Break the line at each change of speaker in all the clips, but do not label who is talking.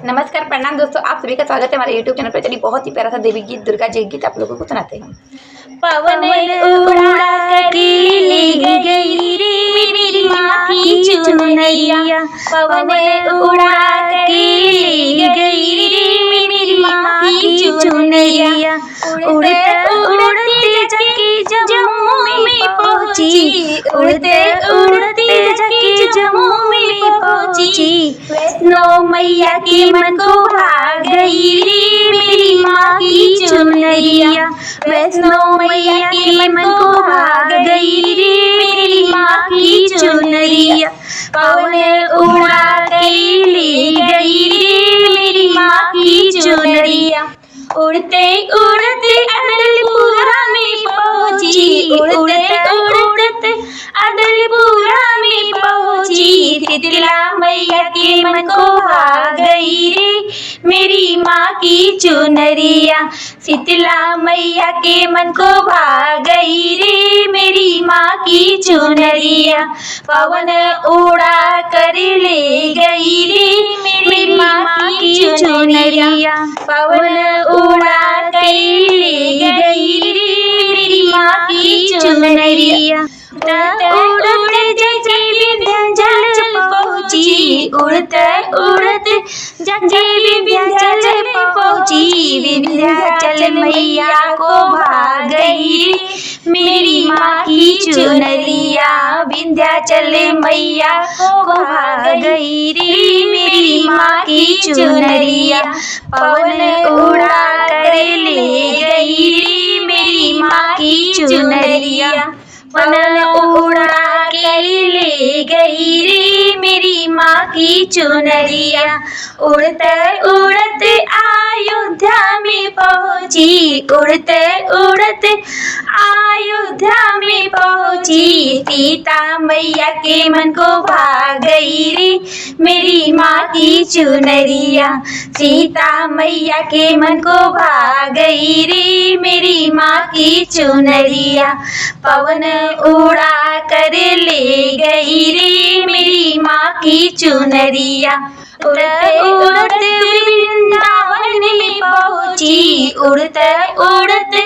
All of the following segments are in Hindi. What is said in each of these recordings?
नमस्कार प्रणाम दोस्तों, आप सभी का स्वागत है हमारे YouTube चैनल पर। चलिए बहुत ही प्यारा सा देवी गीत, दुर्गा जी गीत आप लोगों को सुनाते हैं।
पवन उड़ा के ले गई रे मेरी माँ की चुनरिया, पवन उड़ा के ले गई रे मेरी माँ की चुनरिया। उड़ते उड़ते जाके जम्मू में पहुँची, उड़ते उड़ते जाके जम्मू में पहुँची। वैष्णो मैया के मन को भा गई रे मेरी माँ की चुनरिया, वैष्णो मैया के मन को भाग गई रे मेरी माँ की चुनरिया। पवन उड़ा के ले गई रे मेरी माँ की चुनरिया। उड़ते उड़ते अदलपुरा में पहुँची, उड़ते उड़ते अदलपुरा में पहुँची। शीतला मैया के मन को भाग गई रे मेरी माँ की चुनरिया, शीतला मैया के मन को भाग गई रे मेरी माँ की चुनरिया। पवन उड़ा कर ले गई रे मेरी माँ की चुनरिया, पवन उड़ा कर ले गई रे मेरी माँ की चुनरिया। उड़ते जाके विंध्याचल पहुँची, उड़ते उड़ते जाके विंध्याचल पहुँची। विंध्याचल मैया को भाग गई मेरी माँ की चुनरिया, विंध्याचल मैया को भाग गई रे मेरी माँ की चुनरिया। पवन उड़ा कर ले गई रे मेरी माँ की चुनरिया, पवन उड़ा के ले गई रे मेरी माँ की चुनरिया। उड़ते उड़ते अयोध्या में पहुँची, उड़ते उड़ते अयोध्या में पहुँची। सीता मैया के मन को भाग गई रे मेरी माँ की चुनरिया, सीता मैया के मन को भाग गई रे मेरी माँ की चुनरिया। पवन उड़ा कर ले गई रे मेरी माँ की चुनरिया। उड़ते उड़ते वृंदावन में पहुँची, उड़ते उड़ते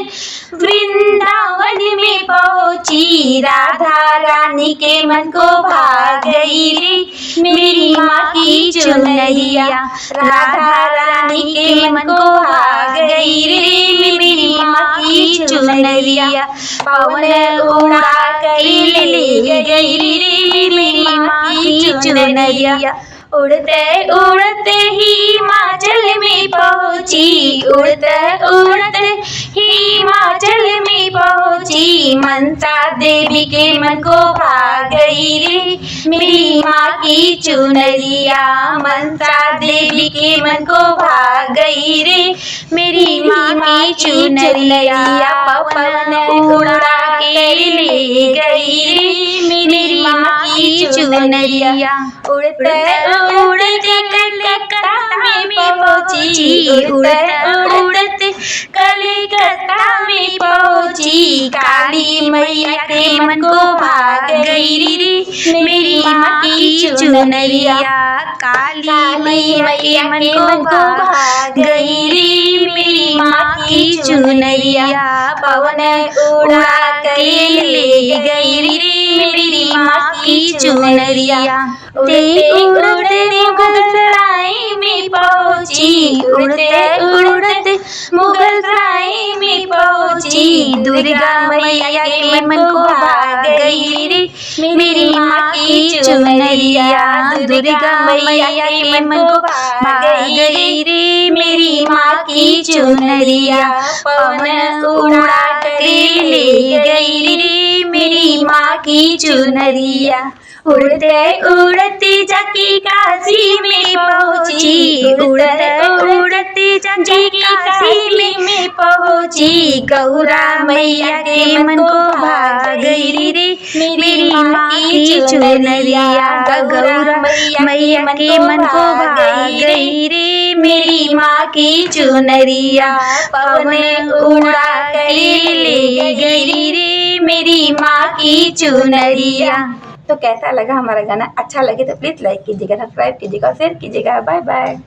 वृंदावन में पहुँची। राधा रानी के मन को भाग गई रे मेरी माँ की चुनरिया, राधा रानी के मन को भाग गई रे मेरी माँ की चुनरिया। पवन उड़ा कर ले गई रे मेरी माँ की चुनरिया। उड़ते उड़ते हिमाचल में पहुँची, उड़ते उड़ते हिमाचल में पहुँची। मनसा देवी के मन को भाग गई रे मेरी माँ की चुनरिया, मनसा देवी के मन को भाग गई रे मेरी माँ की चुनरिया। पवन उड़ा के ले गई रे मेरी माँ की चुनरिया। उड़ते उड़ते कलकत्ता में पहुँची, उड़ते उड़ते कलकत्ता में पहुँची। काली मैया के मन को भाग गई रे मेरी माँ की चुनरिया, काली मैया के मन को भाग गई रे मेरी माँ की चुनरिया। पवन उड़ा कर ले गई रे मेरी माँ की चुनरिया। उड़ते उड़ते मुगलसराय में पहुँची, उड़ते उड़ते मुगलसराय में पहुँची। दुर्गा मैया के मन को भाग गई रे मेरी माँ की चुनरिया, दुर्गा मैया के मन को भाग गई रे मेरी माँ की चुनरिया। पवन उड़ा कर ले गई रे मेरी माँ की चुनरिया। उड़ते उड़ते जाके काशी में पहुँची, उड़ते उड़ते जाके काशी में पहुँची। गौरा मैया के मन को भाग गई रे मेरी माँ की चुनरिया, गौरा मैया के मन को भाग गई रे मेरी माँ की चुनरिया। पवन उड़ा कर ले गई रे मेरी माँ की चुनरिया।
तो कैसा लगा हमारा गाना? अच्छा लगे तो प्लीज़ लाइक कीजिएगा, सब्सक्राइब कीजिएगा और शेयर कीजिएगा। Bye bye.